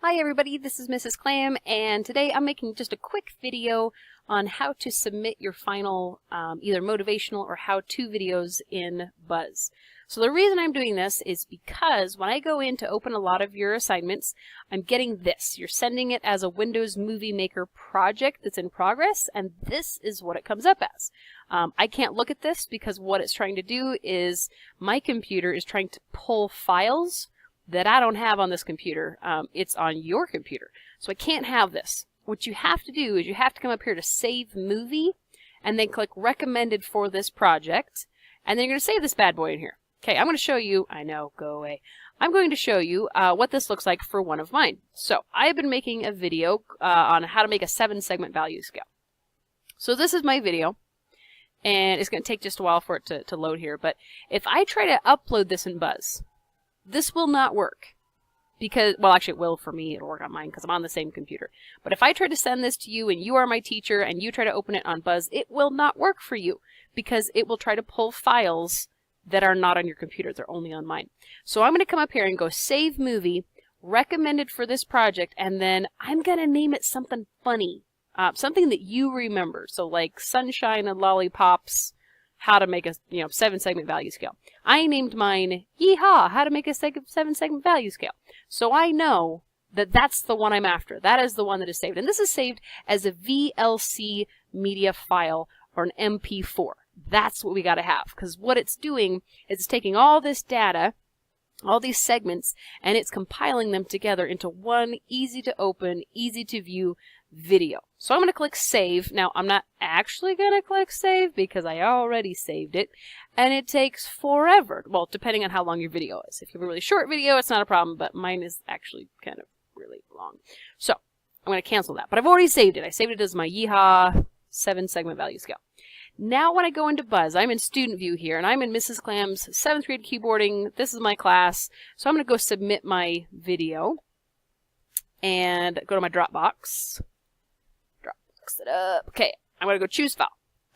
Hi everybody, this is Mrs. Klamm, and today I'm making just a quick video on how to submit your final either motivational or how-to videos in Buzz. So the reason I'm doing this is because when I go in to open a lot of your assignments, I'm getting this. You're sending it as a Windows Movie Maker project that's in progress, and this is what it comes up as. I can't look at this because what it's trying to do is my computer is trying to pull files that I don't have on this computer. It's on your computer. So I can't have this. What you have to do is you have to come up here to Save Movie and then click Recommended for this project. And then you're going to save this bad boy in here. Okay, I'm going to show you, I know, go away. I'm going to show you what this looks like for one of mine. So I've been making a video on how to make a 7-segment value scale. So this is my video. And it's going to take just a while for it to load here. But if I try to upload this in Buzz, this will not work because, well, actually it will for me. It'll work on mine because I'm on the same computer. But if I try to send this to you and you are my teacher and you try to open it on Buzz, it will not work for you because it will try to pull files that are not on your computer. They're only on mine. So I'm going to come up here and go Save Movie, Recommended for this project, and then I'm going to name it something funny, something that you remember. So like Sunshine and Lollipops, how to make a 7-segment value scale. I named mine Yeehaw, how to make a 7-segment value scale. So I know that that's the one I'm after. That is the one that is saved. And this is saved as a VLC media file or an MP4. That's what we got to have, because what it's doing is it's taking all this data, all these segments, and it's compiling them together into one easy to open, easy to view video. So I'm going to click Save. Now, I'm not actually going to click Save because I already saved it, and it takes forever. Well, depending on how long your video is. If you have a really short video, it's not a problem, but mine is actually kind of really long. So I'm going to cancel that, but I've already saved it. I saved it as my Yeehaw 7-segment value scale. Now when I go into Buzz, I'm in Student View here, and I'm in Mrs. Klamm's 7th grade keyboarding. This is my class. So I'm going to go submit my video and go to my Dropbox. Dropbox it up. Okay, I'm going to go choose file.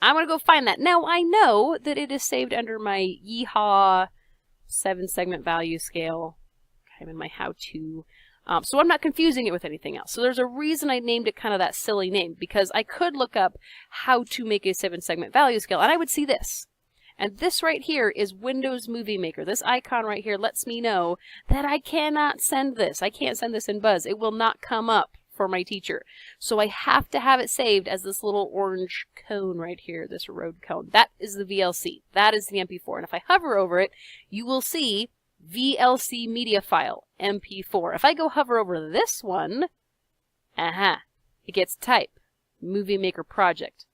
I'm going to go find that. Now I know that it is saved under my Yeehaw 7-segment value scale. I'm in my how-to. So I'm not confusing it with anything else. So there's a reason I named it kind of that silly name, because I could look up how to make a 7-segment value scale, and I would see this. And this right here is Windows Movie Maker. This icon right here lets me know that I cannot send this. I can't send this in Buzz. It will not come up for my teacher. So I have to have it saved as this little orange cone right here, this road cone. That is the VLC. That is the MP4. And if I hover over it, you will see VLC media file, MP4. If I go hover over this one, it gets type, Movie Maker project.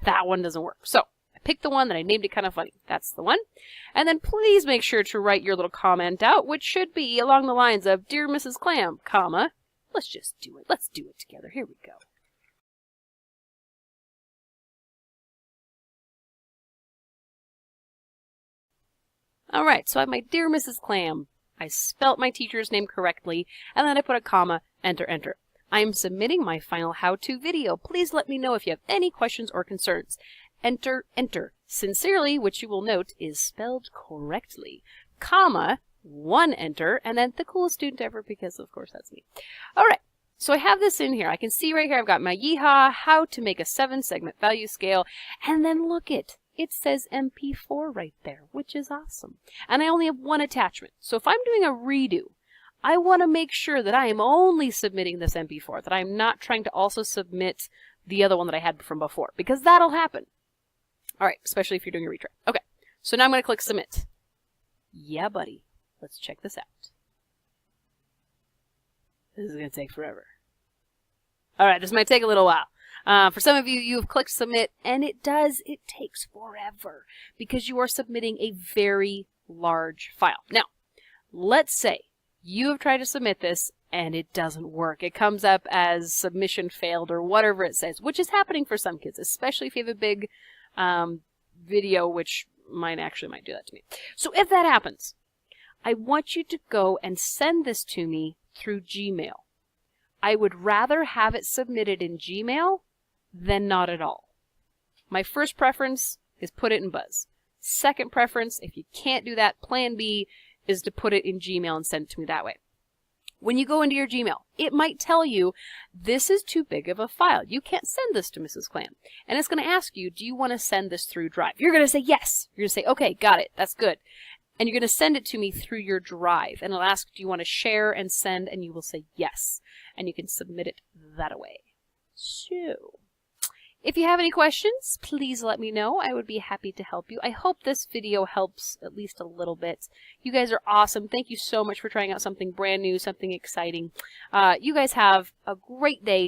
That one doesn't work. So I picked the one that I named it kind of funny. That's the one. And then please make sure to write your little comment out, which should be along the lines of, Dear Mrs. Klamm, comma, let's just do it. Let's do it together. Here we go. All right, so I have my Dear Mrs. Klamm. I spelt my teacher's name correctly, and then I put a comma, enter, enter. I am submitting my final how-to video. Please let me know if you have any questions or concerns. Enter, enter. Sincerely, which you will note is spelled correctly. Comma, 1 enter, and then the coolest student ever, because of course that's me. All right, so I have this in here. I can see right here I've got my Yeehaw, how to make a 7-segment value scale, and then look it. It says MP4 right there, which is awesome. And I only have one attachment. So if I'm doing a redo, I want to make sure that I am only submitting this MP4, that I'm not trying to also submit the other one that I had from before, because that'll happen. All right, especially if you're doing a retry. Okay, so now I'm going to click Submit. Yeah, buddy. Let's check this out. This is going to take forever. All right, this might take a little while. For some of you, you've clicked Submit, and it does. It takes forever because you are submitting a very large file. Now, let's say you have tried to submit this, and it doesn't work. It comes up as submission failed or whatever it says, which is happening for some kids, especially if you have a big video, which mine actually might do that to me. So if that happens, I want you to go and send this to me through Gmail. I would rather have it submitted in Gmail than not at all. My first preference is put it in Buzz. Second preference, if you can't do that, plan B is to put it in Gmail and send it to me that way. When you go into your Gmail, it might tell you, this is too big of a file. You can't send this to Mrs. Klamm. And it's going to ask you, do you want to send this through Drive? You're going to say yes. You're going to say, okay, got it. That's good. And you're going to send it to me through your Drive. And it'll ask, do you want to share and send? And you will say yes. And you can submit it that way. So, if you have any questions, please let me know. I would be happy to help you. I hope this video helps at least a little bit. You guys are awesome. Thank you so much for trying out something brand new, something exciting. You guys have a great day.